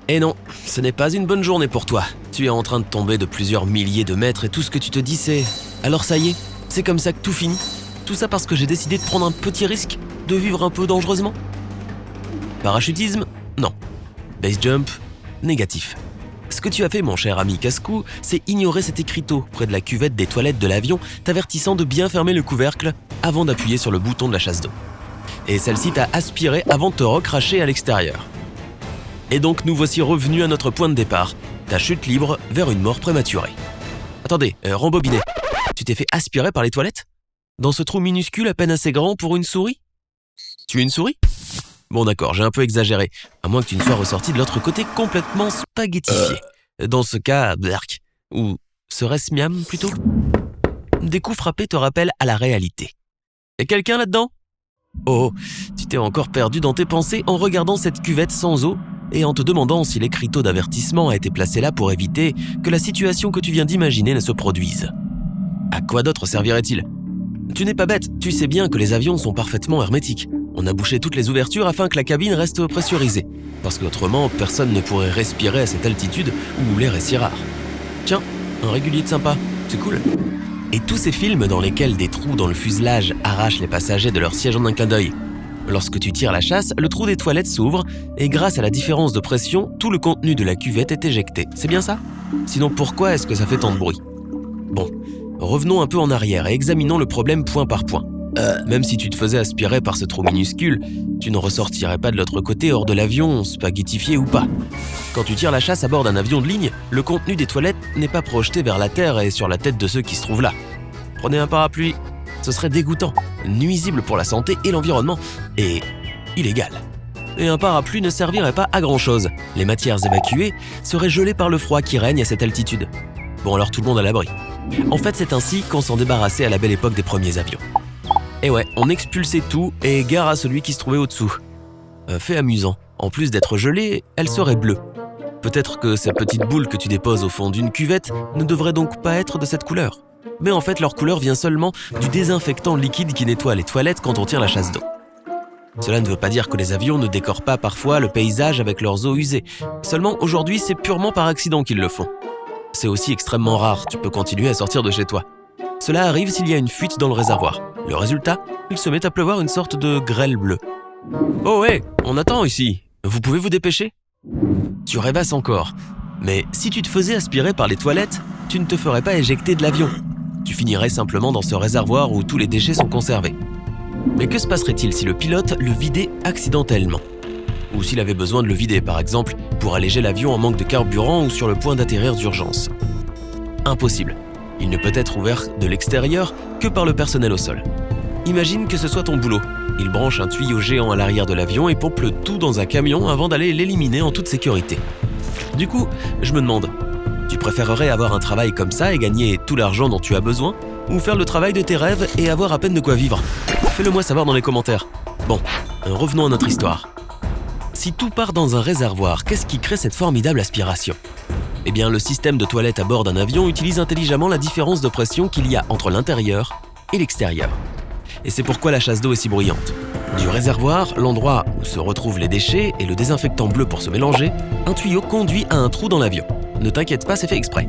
Et non, ce n'est pas une bonne journée pour toi. Tu es en train de tomber de plusieurs milliers de mètres et tout ce que tu te dis c'est... Alors ça y est, c'est comme ça que tout finit. Tout ça parce que j'ai décidé de prendre un petit risque, de vivre un peu dangereusement. Parachutisme ? Non. Base jump ? Négatif. Ce que tu as fait, mon cher ami casse-cou, c'est ignorer cet écriteau près de la cuvette des toilettes de l'avion, t'avertissant de bien fermer le couvercle avant d'appuyer sur le bouton de la chasse d'eau. Et celle-ci t'a aspiré avant de te recracher à l'extérieur. Et donc nous voici revenus à notre point de départ, ta chute libre vers une mort prématurée. Attendez, rembobinez. Tu t'es fait aspirer par les toilettes ? Dans ce trou minuscule à peine assez grand pour une souris ? Tu es une souris ? Bon d'accord, j'ai un peu exagéré, à moins que tu ne sois ressorti de l'autre côté complètement spaghettifié. Dans ce cas, berk. Ou serait-ce miam plutôt ? Des coups frappés te rappellent à la réalité. Et quelqu'un là-dedans ? Oh, tu t'es encore perdu dans tes pensées en regardant cette cuvette sans eau et en te demandant si l'écriteau d'avertissement a été placé là pour éviter que la situation que tu viens d'imaginer ne se produise. À quoi d'autre servirait-il ? Tu n'es pas bête, tu sais bien que les avions sont parfaitement hermétiques. On a bouché toutes les ouvertures afin que la cabine reste pressurisée, parce qu'autrement, personne ne pourrait respirer à cette altitude où l'air est si rare. Tiens, un régulier de sympa, c'est cool. Et tous ces films dans lesquels des trous dans le fuselage arrachent les passagers de leur siège en un clin d'œil. Lorsque tu tires la chasse, le trou des toilettes s'ouvre et grâce à la différence de pression, tout le contenu de la cuvette est éjecté. C'est bien ça ? Sinon pourquoi est-ce que ça fait tant de bruit ? Bon, revenons un peu en arrière et examinons le problème point par point. Même si tu te faisais aspirer par ce trou minuscule, tu ne ressortirais pas de l'autre côté hors de l'avion, spaghettifié ou pas. Quand tu tires la chasse à bord d'un avion de ligne, le contenu des toilettes n'est pas projeté vers la terre et sur la tête de ceux qui se trouvent là. Prenez un parapluie, ce serait dégoûtant, nuisible pour la santé et l'environnement, et illégal. Et un parapluie ne servirait pas à grand-chose. Les matières évacuées seraient gelées par le froid qui règne à cette altitude. Bon alors tout le monde à l'abri. En fait, c'est ainsi qu'on s'en débarrassait à la belle époque des premiers avions. Et ouais, on expulsait tout et gare à celui qui se trouvait au-dessous. Fait amusant, en plus d'être gelée, elle serait bleue. Peut-être que ces petites boules que tu déposes au fond d'une cuvette ne devraient donc pas être de cette couleur. Mais en fait, leur couleur vient seulement du désinfectant liquide qui nettoie les toilettes quand on tire la chasse d'eau. Cela ne veut pas dire que les avions ne décorent pas parfois le paysage avec leurs eaux usées. Seulement, aujourd'hui, c'est purement par accident qu'ils le font. C'est aussi extrêmement rare, tu peux continuer à sortir de chez toi. Cela arrive s'il y a une fuite dans le réservoir. Le résultat, il se met à pleuvoir une sorte de grêle bleue. Oh ouais, on attend ici. Vous pouvez vous dépêcher ? Tu rêvasses encore. Mais si tu te faisais aspirer par les toilettes, tu ne te ferais pas éjecter de l'avion. Tu finirais simplement dans ce réservoir où tous les déchets sont conservés. Mais que se passerait-il si le pilote le vidait accidentellement ? Ou s'il avait besoin de le vider, par exemple, pour alléger l'avion en manque de carburant ou sur le point d'atterrir d'urgence ? Impossible. Il ne peut être ouvert de l'extérieur que par le personnel au sol. Imagine que ce soit ton boulot. Il branche un tuyau géant à l'arrière de l'avion et pompe le tout dans un camion avant d'aller l'éliminer en toute sécurité. Du coup, je me demande, tu préférerais avoir un travail comme ça et gagner tout l'argent dont tu as besoin, ou faire le travail de tes rêves et avoir à peine de quoi vivre ? Fais-le-moi savoir dans les commentaires. Bon, revenons à notre histoire. Si tout part dans un réservoir, qu'est-ce qui crée cette formidable aspiration ? Eh bien, le système de toilette à bord d'un avion utilise intelligemment la différence de pression qu'il y a entre l'intérieur et l'extérieur. Et c'est pourquoi la chasse d'eau est si bruyante. Du réservoir, l'endroit où se retrouvent les déchets et le désinfectant bleu pour se mélanger, un tuyau conduit à un trou dans l'avion. Ne t'inquiète pas, c'est fait exprès.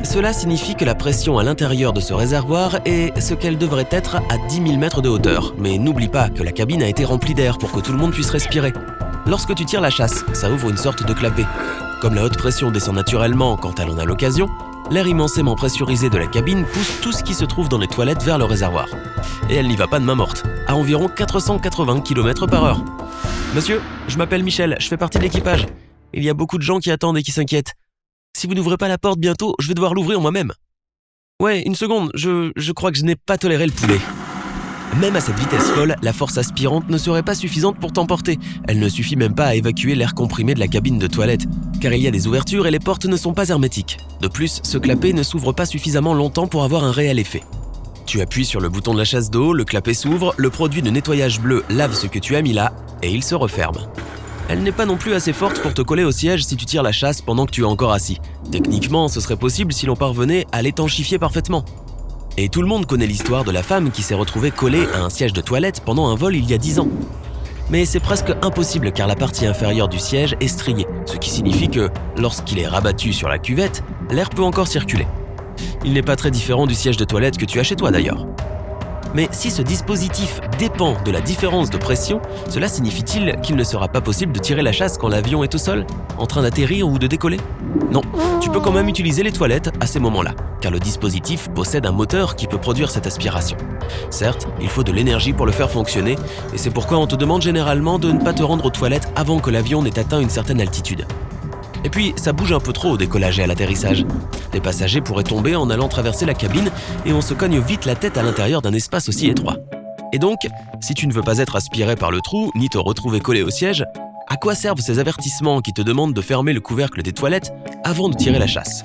Cela signifie que la pression à l'intérieur de ce réservoir est ce qu'elle devrait être à 10 000 mètres de hauteur. Mais n'oublie pas que la cabine a été remplie d'air pour que tout le monde puisse respirer. Lorsque tu tires la chasse, ça ouvre une sorte de clapet. Comme la haute pression descend naturellement quand elle en a l'occasion, l'air immensément pressurisé de la cabine pousse tout ce qui se trouve dans les toilettes vers le réservoir. Et elle n'y va pas de main morte, à environ 480 km/h. Monsieur, je m'appelle Michel, je fais partie de l'équipage. Il y a beaucoup de gens qui attendent et qui s'inquiètent. Si vous n'ouvrez pas la porte bientôt, je vais devoir l'ouvrir moi-même. Ouais, une seconde, je crois que je n'ai pas toléré le poulet. Même à cette vitesse folle, la force aspirante ne serait pas suffisante pour t'emporter. Elle ne suffit même pas à évacuer l'air comprimé de la cabine de toilette, car il y a des ouvertures et les portes ne sont pas hermétiques. De plus, ce clapet ne s'ouvre pas suffisamment longtemps pour avoir un réel effet. Tu appuies sur le bouton de la chasse d'eau, le clapet s'ouvre, le produit de nettoyage bleu lave ce que tu as mis là, et il se referme. Elle n'est pas non plus assez forte pour te coller au siège si tu tires la chasse pendant que tu es encore assis. Techniquement, ce serait possible si l'on parvenait à l'étanchifier parfaitement. Et tout le monde connaît l'histoire de la femme qui s'est retrouvée collée à un siège de toilette pendant un vol il y a 10 ans. Mais c'est presque impossible car la partie inférieure du siège est striée, ce qui signifie que, lorsqu'il est rabattu sur la cuvette, l'air peut encore circuler. Il n'est pas très différent du siège de toilette que tu as chez toi d'ailleurs. Mais si ce dispositif dépend de la différence de pression, cela signifie-t-il qu'il ne sera pas possible de tirer la chasse quand l'avion est au sol, en train d'atterrir ou de décoller? Non, tu peux quand même utiliser les toilettes à ces moments-là, car le dispositif possède un moteur qui peut produire cette aspiration. Certes, il faut de l'énergie pour le faire fonctionner, et c'est pourquoi on te demande généralement de ne pas te rendre aux toilettes avant que l'avion n'ait atteint une certaine altitude. Et puis, ça bouge un peu trop au décollage et à l'atterrissage. Les passagers pourraient tomber en allant traverser la cabine et on se cogne vite la tête à l'intérieur d'un espace aussi étroit. Et donc, si tu ne veux pas être aspiré par le trou, ni te retrouver collé au siège, à quoi servent ces avertissements qui te demandent de fermer le couvercle des toilettes avant de tirer la chasse?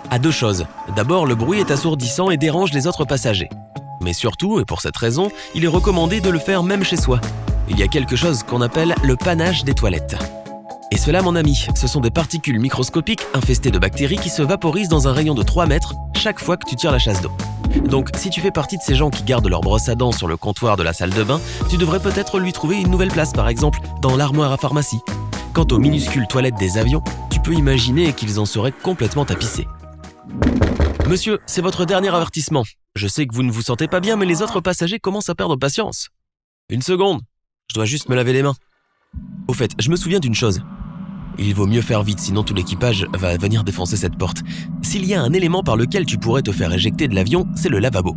À deux choses. D'abord, le bruit est assourdissant et dérange les autres passagers. Mais surtout, et pour cette raison, il est recommandé de le faire même chez soi. Il y a quelque chose qu'on appelle le panache des toilettes. Et cela, mon ami, ce sont des particules microscopiques infestées de bactéries qui se vaporisent dans un rayon de 3 mètres chaque fois que tu tires la chasse d'eau. Donc, si tu fais partie de ces gens qui gardent leur brosse à dents sur le comptoir de la salle de bain, tu devrais peut-être lui trouver une nouvelle place, par exemple, dans l'armoire à pharmacie. Quant aux minuscules toilettes des avions, tu peux imaginer qu'ils en seraient complètement tapissés. Monsieur, c'est votre dernier avertissement. Je sais que vous ne vous sentez pas bien, mais les autres passagers commencent à perdre patience. Une seconde, je dois juste me laver les mains. Au fait, je me souviens d'une chose. Il vaut mieux faire vite, sinon tout l'équipage va venir défoncer cette porte. S'il y a un élément par lequel tu pourrais te faire éjecter de l'avion, c'est le lavabo.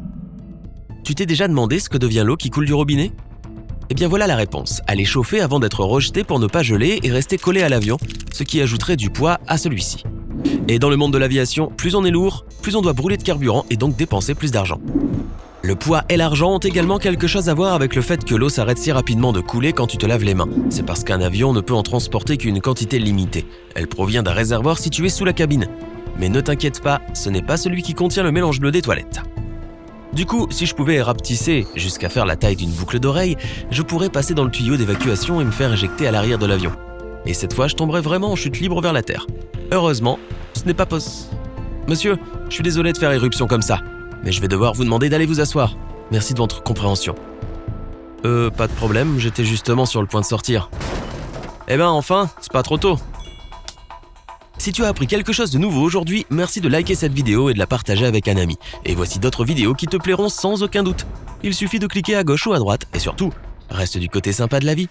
Tu t'es déjà demandé ce que devient l'eau qui coule du robinet? Eh bien voilà la réponse. Elle est chauffée avant d'être rejetée pour ne pas geler et rester collée à l'avion, ce qui ajouterait du poids à celui-ci. Et dans le monde de l'aviation, plus on est lourd, plus on doit brûler de carburant et donc dépenser plus d'argent. Le poids et l'argent ont également quelque chose à voir avec le fait que l'eau s'arrête si rapidement de couler quand tu te laves les mains. C'est parce qu'un avion ne peut en transporter qu'une quantité limitée. Elle provient d'un réservoir situé sous la cabine. Mais ne t'inquiète pas, ce n'est pas celui qui contient le mélange bleu des toilettes. Du coup, si je pouvais rapetisser jusqu'à faire la taille d'une boucle d'oreille, je pourrais passer dans le tuyau d'évacuation et me faire éjecter à l'arrière de l'avion. Et cette fois, je tomberais vraiment en chute libre vers la terre. Heureusement, ce n'est pas possible. Monsieur, je suis désolé de faire éruption comme ça. Mais je vais devoir vous demander d'aller vous asseoir. Merci de votre compréhension. Pas de problème, j'étais justement sur le point de sortir. Eh ben enfin, c'est pas trop tôt. Si tu as appris quelque chose de nouveau aujourd'hui, merci de liker cette vidéo et de la partager avec un ami. Et voici d'autres vidéos qui te plairont sans aucun doute. Il suffit de cliquer à gauche ou à droite et surtout, reste du côté sympa de la vie.